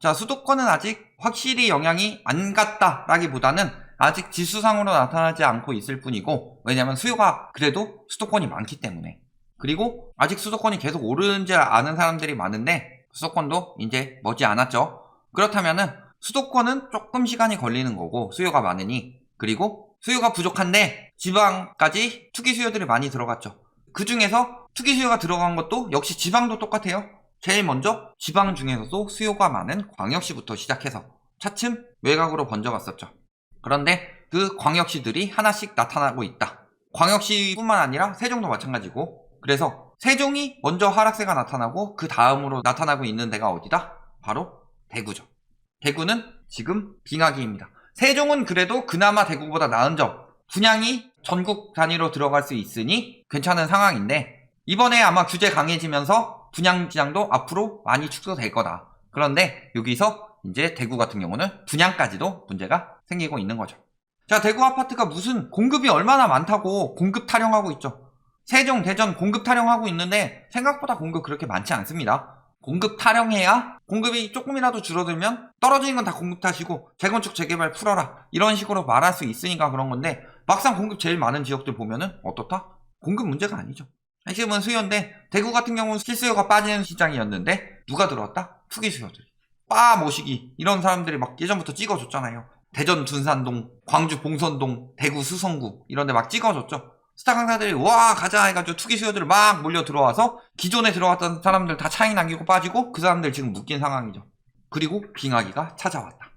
자, 수도권은 아직 확실히 영향이 안 갔다라기보다는 아직 지수상으로 나타나지 않고 있을 뿐이고, 왜냐면 수요가 그래도 수도권이 많기 때문에. 그리고 아직 수도권이 계속 오르는 줄 아는 사람들이 많은데 수도권도 이제 머지않았죠. 그렇다면은 수도권은 조금 시간이 걸리는 거고, 수요가 많으니. 그리고 수요가 부족한데 지방까지 투기 수요들이 많이 들어갔죠. 그 중에서 투기 수요가 들어간 것도 역시 지방도 똑같아요. 제일 먼저 지방 중에서도 수요가 많은 광역시부터 시작해서 차츰 외곽으로 번져갔었죠. 그런데 그 광역시들이 하나씩 나타나고 있다. 광역시뿐만 아니라 세종도 마찬가지고, 그래서 세종이 먼저 하락세가 나타나고 그 다음으로 나타나고 있는 데가 어디다? 바로 대구죠. 대구는 지금 빙하기입니다. 세종은 그래도 그나마 대구보다 나은 점, 분양이 전국 단위로 들어갈 수 있으니 괜찮은 상황인데, 이번에 아마 규제 강해지면서 분양 시장도 앞으로 많이 축소될 거다. 그런데 여기서 이제 대구 같은 경우는 분양까지도 문제가 생기고 있는 거죠. 자, 대구 아파트가 무슨 공급이 얼마나 많다고 공급 타령하고 있죠. 세종, 대전 공급 타령하고 있는데 생각보다 공급 그렇게 많지 않습니다. 공급 타령해야 공급이 조금이라도 줄어들면 떨어지는 건 다 공급 탓이고 재건축 재개발 풀어라 이런 식으로 말할 수 있으니까 그런 건데, 막상 공급 제일 많은 지역들 보면은 어떻다? 공급 문제가 아니죠. 핵심은 수요인데, 대구 같은 경우는 실수요가 빠지는 시장이었는데 누가 들어왔다? 투기 수요들이. 바 모시기 이런 사람들이 막 예전부터 찍어줬잖아요. 대전 둔산동, 광주 봉선동, 대구 수성구 이런 데 막 찍어줬죠. 스타 강사들이 와 가자 해가지고 투기 수요들을 막 몰려 들어와서 기존에 들어왔던 사람들 다 차익 남기고 빠지고 그 사람들 지금 묶인 상황이죠. 그리고 빙하기가 찾아왔다.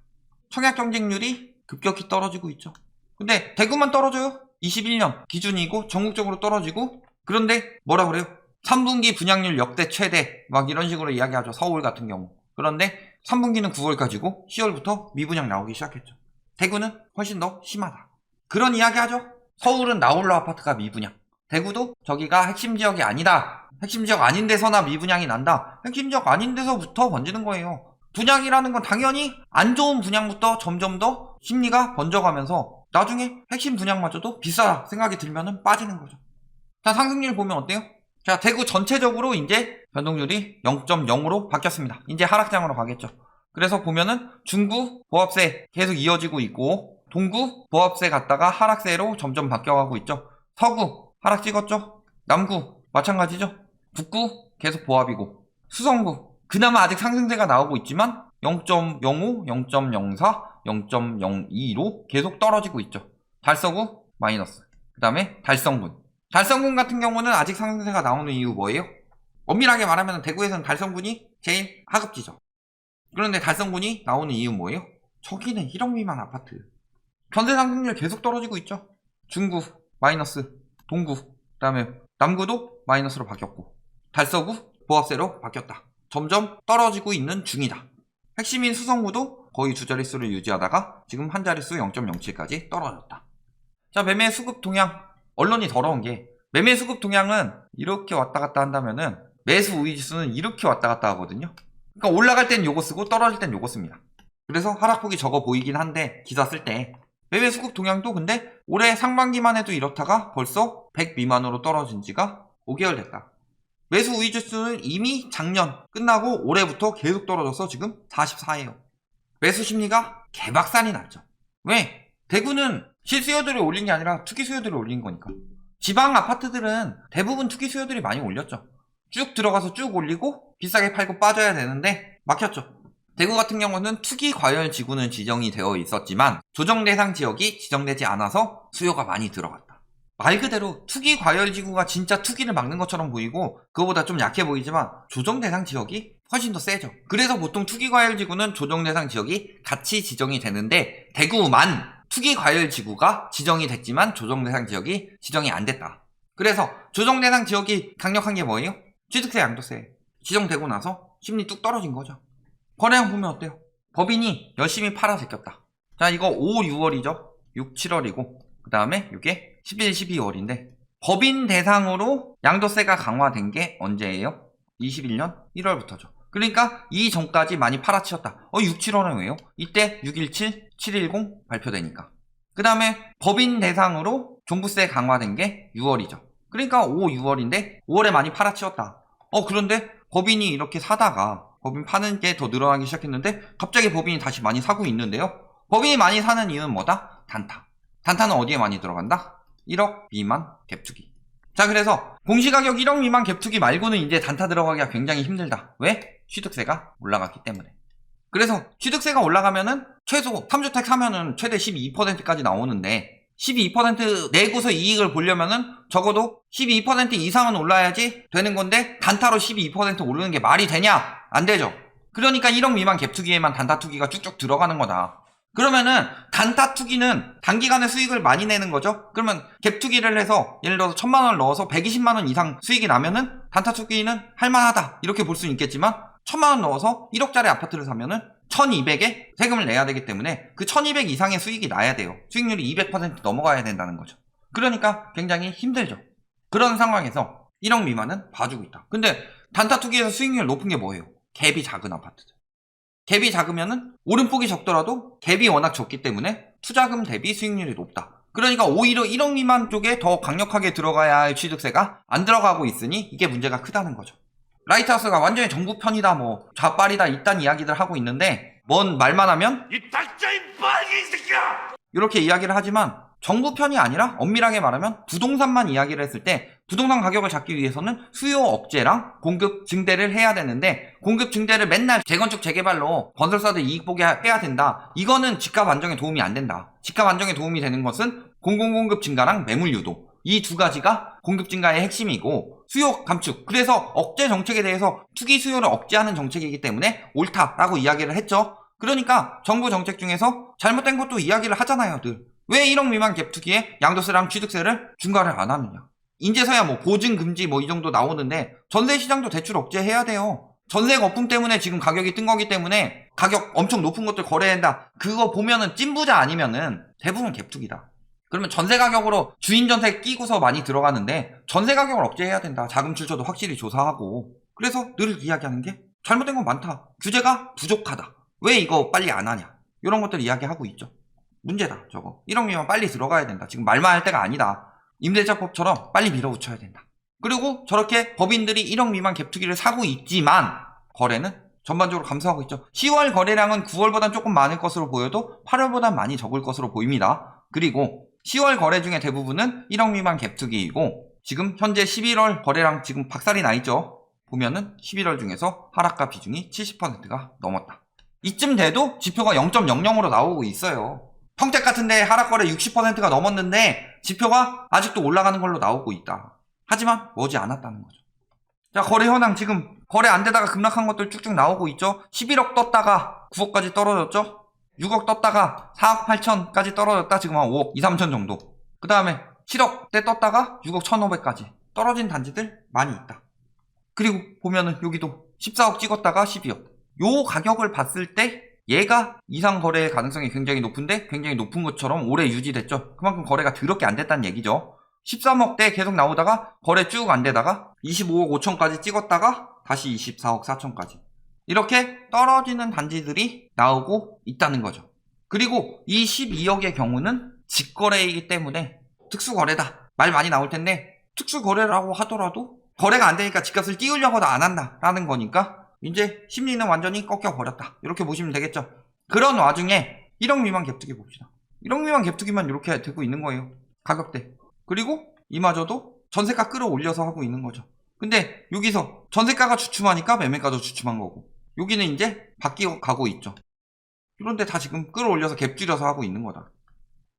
청약 경쟁률이 급격히 떨어지고 있죠. 근데 대구만 떨어져요. 21년 기준이고 전국적으로 떨어지고. 그런데 뭐라 그래요? 3분기 분양률 역대 최대 막 이런 식으로 이야기하죠. 서울 같은 경우. 그런데 3분기는 9월까지고 10월부터 미분양 나오기 시작했죠. 대구는 훨씬 더 심하다. 그런 이야기 하죠. 서울은 나홀로 아파트가 미분양. 대구도 저기가 핵심 지역이 아니다. 핵심 지역 아닌 데서나 미분양이 난다. 핵심 지역 아닌 데서부터 번지는 거예요. 분양이라는 건 당연히 안 좋은 분양부터 점점 더 심리가 번져가면서 나중에 핵심 분양마저도 비싸다 생각이 들면은 빠지는 거죠. 자, 상승률 보면 어때요? 자, 대구 전체적으로 이제 변동률이 0.0으로 바뀌었습니다. 이제 하락장으로 가겠죠. 그래서 보면은 중구 보합세 계속 이어지고 있고, 동구 보합세 갔다가 하락세로 점점 바뀌어가고 있죠. 서구 하락 찍었죠. 남구 마찬가지죠. 북구 계속 보합이고, 수성구 그나마 아직 상승세가 나오고 있지만 0.05, 0.04, 0.02로 계속 떨어지고 있죠. 달서구 마이너스. 그 다음에 달성군. 달성군 같은 경우는 아직 상승세가 나오는 이유 뭐예요? 엄밀하게 말하면 대구에서는 달성군이 제일 하급지죠. 그런데 달성군이 나오는 이유 뭐예요? 저기는 1억 미만 아파트. 전세 상승률 계속 떨어지고 있죠. 중구 마이너스, 동구, 그 다음에 남구도 마이너스로 바뀌었고, 달서구 보합세로 바뀌었다. 점점 떨어지고 있는 중이다. 핵심인 수성구도 거의 두 자릿수를 유지하다가 지금 한 자릿수 0.07까지 떨어졌다. 자, 매매 수급 동향. 언론이 더러운 게, 매매 수급 동향은 이렇게 왔다 갔다 한다면은 매수 우위 지수는 이렇게 왔다 갔다 하거든요. 그러니까 올라갈 땐 요거 쓰고 떨어질 땐 요거 씁니다. 그래서 하락폭이 적어 보이긴 한데 기사 쓸 때 매매 수급 동향도 근데 올해 상반기만 해도 이렇다가 벌써 100 미만으로 떨어진 지가 5개월 됐다. 매수 우위 지수는 이미 작년 끝나고 올해부터 계속 떨어져서 지금 44예요. 매수 심리가 개박살이 났죠. 왜? 대구는 실수요들이 올린 게 아니라 투기 수요들이 올린 거니까. 지방 아파트들은 대부분 투기 수요들이 많이 올렸죠. 쭉 들어가서 쭉 올리고 비싸게 팔고 빠져야 되는데 막혔죠. 대구 같은 경우는 투기 과열 지구는 지정이 되어 있었지만 조정 대상 지역이 지정되지 않아서 수요가 많이 들어갔다. 말 그대로 투기 과열 지구가 진짜 투기를 막는 것처럼 보이고 그거보다 좀 약해 보이지만 조정 대상 지역이 훨씬 더 세죠. 그래서 보통 투기 과열 지구는 조정 대상 지역이 같이 지정이 되는데 대구만 투기 과열 지구가 지정이 됐지만 조정 대상 지역이 지정이 안 됐다. 그래서 조정 대상 지역이 강력한 게 뭐예요? 취득세 양도세. 지정되고 나서 심리 뚝 떨어진 거죠. 거래량 보면 어때요? 법인이 열심히 팔아 제꼈다. 자, 이거 5, 6월이죠. 6, 7월이고 그 다음에 이게 11, 12월인데 법인 대상으로 양도세가 강화된 게 언제예요? 21년 1월부터죠. 그러니까 이 전까지 많이 팔아치웠다. 6, 7월은 왜요? 이때 617, 710 발표되니까. 그 다음에 법인 대상으로 종부세 강화된 게 6월이죠. 그러니까 5, 6월인데 5월에 많이 팔아치웠다. 그런데 법인이 이렇게 사다가 법인 파는 게 더 늘어나기 시작했는데 갑자기 법인이 다시 많이 사고 있는데요. 법인이 많이 사는 이유는 뭐다? 단타. 단타는 어디에 많이 들어간다? 1억 미만 갭투기. 자, 그래서 공시가격 1억 미만 갭투기 말고는 이제 단타 들어가기가 굉장히 힘들다. 왜? 취득세가 올라갔기 때문에. 그래서 취득세가 올라가면은 최소 3주택 사면은 최대 12%까지 나오는데 12% 내고서 이익을 보려면은 적어도 12% 이상은 올라야지 되는 건데 단타로 12% 오르는 게 말이 되냐? 안 되죠. 그러니까 1억 미만 갭투기에만 단타 투기가 쭉쭉 들어가는 거다. 그러면은 단타 투기는 단기간에 수익을 많이 내는 거죠. 그러면 갭 투기를 해서 예를 들어서 1000만 원을 넣어서 120만 원 이상 수익이 나면은 단타 투기는 할만하다 이렇게 볼 수는 있겠지만 1000만 원 넣어서 1억짜리 아파트를 사면은 1200에 세금을 내야 되기 때문에 그 1200 이상의 수익이 나야 돼요. 수익률이 200% 넘어가야 된다는 거죠. 그러니까 굉장히 힘들죠. 그런 상황에서 1억 미만은 봐주고 있다. 근데 단타 투기에서 수익률 높은 게 뭐예요? 갭이 작은 아파트들. 갭이 작으면은 오름폭이 적더라도 갭이 워낙 적기 때문에 투자금 대비 수익률이 높다. 그러니까 오히려 1억 미만 쪽에 더 강력하게 들어가야 할 취득세가 안 들어가고 있으니 이게 문제가 크다는 거죠. 라이트하우스가 완전히 정부 편이다 뭐 좌빨이다 이딴 이야기들 하고 있는데 뭔 말만 하면 이 닥쳐인 빨갱이 새끼야! 이렇게 이야기를 하지만 정부 편이 아니라 엄밀하게 말하면 부동산만 이야기를 했을 때 부동산 가격을 잡기 위해서는 수요 억제랑 공급 증대를 해야 되는데 공급 증대를 맨날 재건축 재개발로 건설사들 이익 보게 해야 된다. 이거는 집값 안정에 도움이 안 된다. 집값 안정에 도움이 되는 것은 공공공급 증가랑 매물 유도. 이 두 가지가 공급 증가의 핵심이고 수요 감축. 그래서 억제 정책에 대해서 투기 수요를 억제하는 정책이기 때문에 옳다라고 이야기를 했죠. 그러니까 정부 정책 중에서 잘못된 것도 이야기를 하잖아요, 늘. 왜 1억 미만 갭 투기에 양도세랑 취득세를 중과를 안 하느냐. 인제서야 뭐 보증 금지 뭐 이 정도 나오는데 전세 시장도 대출 억제해야 돼요. 전세 거품 때문에 지금 가격이 뜬 거기 때문에 가격 엄청 높은 것들 거래한다. 그거 보면은 찐부자 아니면은 대부분 갭 투기다. 그러면 전세 가격으로 주인 전세 끼고서 많이 들어가는데 전세 가격을 억제해야 된다. 자금 출처도 확실히 조사하고. 그래서 늘 이야기하는 게 잘못된 건 많다. 규제가 부족하다. 왜 이거 빨리 안 하냐. 이런 것들 이야기하고 있죠. 문제다 저거. 1억 미만 빨리 들어가야 된다. 지금 말만 할 때가 아니다. 임대차법처럼 빨리 밀어붙여야 된다. 그리고 저렇게 법인들이 1억 미만 갭투기를 사고 있지만 거래는 전반적으로 감소하고 있죠. 10월 거래량은 9월보단 조금 많을 것으로 보여도 8월보단 많이 적을 것으로 보입니다. 그리고 10월 거래 중에 대부분은 1억 미만 갭투기이고 지금 현재 11월 거래량 지금 박살이 나 있죠. 보면은 11월 중에서 하락가 비중이 70%가 넘었다. 이쯤 돼도 지표가 0.00으로 나오고 있어요. 평택 같은데 하락거래 60%가 넘었는데 지표가 아직도 올라가는 걸로 나오고 있다. 하지만 머지 않았다는 거죠. 자, 거래 현황 지금 거래 안 되다가 급락한 것들 쭉쭉 나오고 있죠. 11억 떴다가 9억까지 떨어졌죠. 6억 떴다가 4억 8천까지 떨어졌다. 지금 한 5억 2, 3천 정도. 그 다음에 7억 대 떴다가 6억 1,500까지 떨어진 단지들 많이 있다. 그리고 보면은 여기도 14억 찍었다가 12억. 요 가격을 봤을 때 얘가 이상 거래의 가능성이 굉장히 높은데 굉장히 높은 것처럼 오래 유지됐죠. 그만큼 거래가 더럽게 안 됐다는 얘기죠. 13억대 계속 나오다가 거래 쭉 안 되다가 25억 5천까지 찍었다가 다시 24억 4천까지 이렇게 떨어지는 단지들이 나오고 있다는 거죠. 그리고 이 12억의 경우는 직거래이기 때문에 특수거래다. 말 많이 나올 텐데 특수거래라고 하더라도 거래가 안 되니까 집값을 띄우려고도 안 한다라는 거니까 이제 심리는 완전히 꺾여버렸다. 이렇게 보시면 되겠죠. 그런 와중에 1억 미만 갭투기 봅시다. 1억 미만 갭투기만 이렇게 되고 있는 거예요. 가격대. 그리고 이마저도 전세가 끌어올려서 하고 있는 거죠. 근데 여기서 전세가가 주춤하니까 매매가도 주춤한 거고 여기는 이제 바뀌어 가고 있죠. 그런데 다 지금 끌어올려서 갭 줄여서 하고 있는 거다.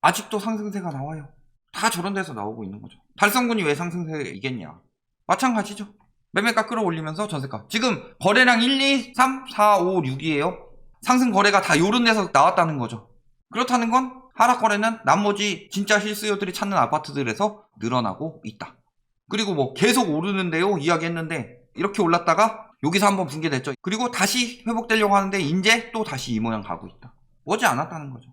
아직도 상승세가 나와요. 다 저런 데서 나오고 있는 거죠. 달성군이 왜 상승세이겠냐. 마찬가지죠. 매매가 끌어올리면서 전세가. 지금 거래량 1, 2, 3, 4, 5, 6이에요. 상승 거래가 다 요런 데서 나왔다는 거죠. 그렇다는 건 하락 거래는 나머지 진짜 실수요들이 찾는 아파트들에서 늘어나고 있다. 그리고 뭐 계속 오르는데요 이야기했는데 이렇게 올랐다가 여기서 한번 붕괴됐죠. 그리고 다시 회복되려고 하는데 이제 또 다시 이 모양 가고 있다. 오지 않았다는 거죠.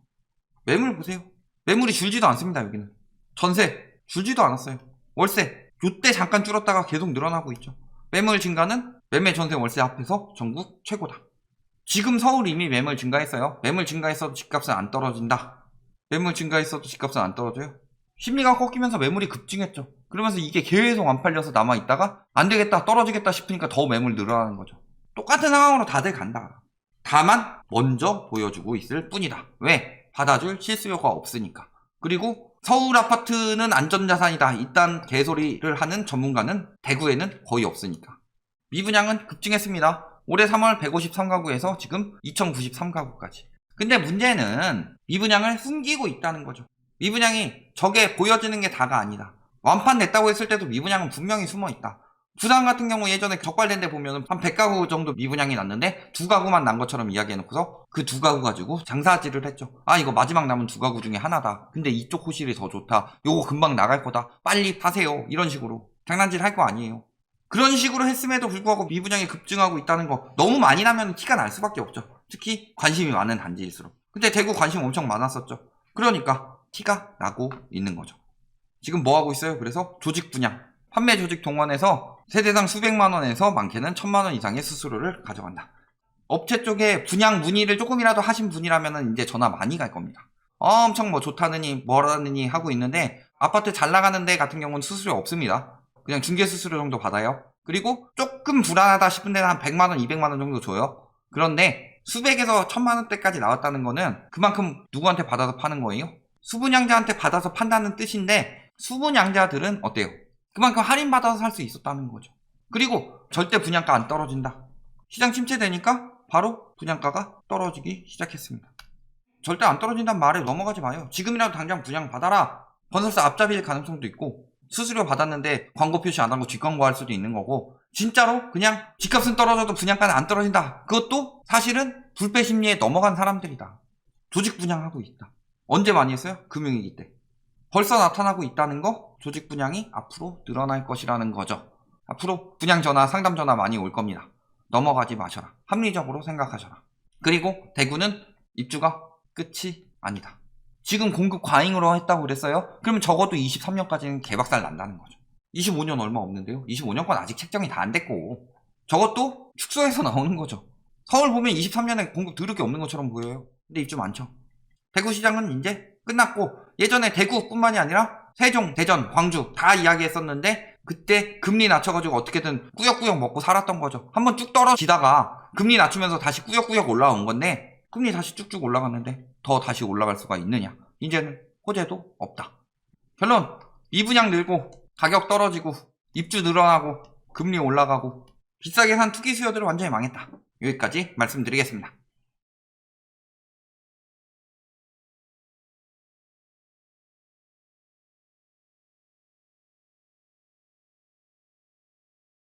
매물 보세요. 매물이 줄지도 않습니다. 여기는 전세 줄지도 않았어요. 월세 요때 잠깐 줄었다가 계속 늘어나고 있죠. 매물 증가는 매매 전세 월세 합해서 전국 최고다. 지금 서울 이미 매물 증가했어요. 매물 증가했어도 집값은 안 떨어진다. 매물 증가했어도 집값은 안 떨어져요. 심리가 꺾이면서 매물이 급증했죠. 그러면서 이게 계속 안 팔려서 남아있다가 안 되겠다 떨어지겠다 싶으니까 더 매물 늘어나는 거죠. 똑같은 상황으로 다들 간다. 다만 먼저 보여주고 있을 뿐이다. 왜? 받아줄 실수요가 없으니까. 그리고 서울 아파트는 안전자산이다. 이딴 개소리를 하는 전문가는 대구에는 거의 없으니까. 미분양은 급증했습니다. 올해 3월 153가구에서 지금 2093가구까지. 근데 문제는 미분양을 숨기고 있다는 거죠. 미분양이 저게 보여지는 게 다가 아니다. 완판 냈다고 했을 때도 미분양은 분명히 숨어 있다. 부산 같은 경우 예전에 적발된 데 보면 한 100가구 정도 미분양이 났는데 2가구만 난 것처럼 이야기해놓고서 그 2가구 가지고 장사질을 했죠. 아, 이거 마지막 남은 2가구 중에 하나다. 근데 이쪽 호실이 더 좋다. 요거 금방 나갈 거다. 빨리 파세요. 이런 식으로 장난질 할 거 아니에요. 그런 식으로 했음에도 불구하고 미분양이 급증하고 있다는 거 너무 많이 나면 티가 날 수밖에 없죠. 특히 관심이 많은 단지일수록. 근데 대구 관심 엄청 많았었죠. 그러니까 티가 나고 있는 거죠. 지금 뭐 하고 있어요? 그래서 조직 분양, 판매 조직 동원해서 세대당 수백만 원에서 많게는 1000만 원 이상의 수수료를 가져간다. 업체 쪽에 분양 문의를 조금이라도 하신 분이라면 이제 전화 많이 갈 겁니다. 엄청 뭐 좋다느니 뭐라느니 하고 있는데 아파트 잘 나가는 데 같은 경우는 수수료 없습니다. 그냥 중개 수수료 정도 받아요. 그리고 조금 불안하다 싶은 데는 한 100만 원, 200만 원 정도 줘요. 그런데 수백에서 1000만 원대까지 나왔다는 거는 그만큼 누구한테 받아서 파는 거예요? 수분양자한테 받아서 판다는 뜻인데 수분양자들은 어때요? 그만큼 할인받아서 살 수 있었다는 거죠. 그리고 절대 분양가 안 떨어진다. 시장 침체되니까 바로 분양가가 떨어지기 시작했습니다. 절대 안 떨어진다는 말에 넘어가지 마요. 지금이라도 당장 분양 받아라. 건설사 앞잡이일 가능성도 있고 수수료 받았는데 광고 표시 안 하고 뒷광고 할 수도 있는 거고 진짜로 그냥 집값은 떨어져도 분양가는 안 떨어진다. 그것도 사실은 불패 심리에 넘어간 사람들이다. 조직 분양하고 있다. 언제 많이 했어요? 금융위기 때. 벌써 나타나고 있다는 거 조직 분양이 앞으로 늘어날 것이라는 거죠. 앞으로 분양 전화, 상담 전화 많이 올 겁니다. 넘어가지 마셔라. 합리적으로 생각하셔라. 그리고 대구는 입주가 끝이 아니다. 지금 공급 과잉으로 했다고 그랬어요? 그러면 적어도 23년까지는 개박살 난다는 거죠. 25년 얼마 없는데요? 25년권 아직 책정이 다 안 됐고 저것도 축소해서 나오는 거죠. 서울 보면 23년에 공급 더럽게 없는 것처럼 보여요. 근데 입주 많죠. 대구시장은 이제 끝났고 예전에 대구뿐만이 아니라 세종, 대전, 광주 다 이야기했었는데 그때 금리 낮춰가지고 어떻게든 꾸역꾸역 먹고 살았던 거죠. 한번 쭉 떨어지다가 금리 낮추면서 다시 꾸역꾸역 올라온 건데 금리 다시 쭉쭉 올라갔는데 더 다시 올라갈 수가 있느냐. 이제는 호재도 없다. 결론, 미분양 늘고 가격 떨어지고 입주 늘어나고 금리 올라가고 비싸게 산 투기 수요들은 완전히 망했다. 여기까지 말씀드리겠습니다.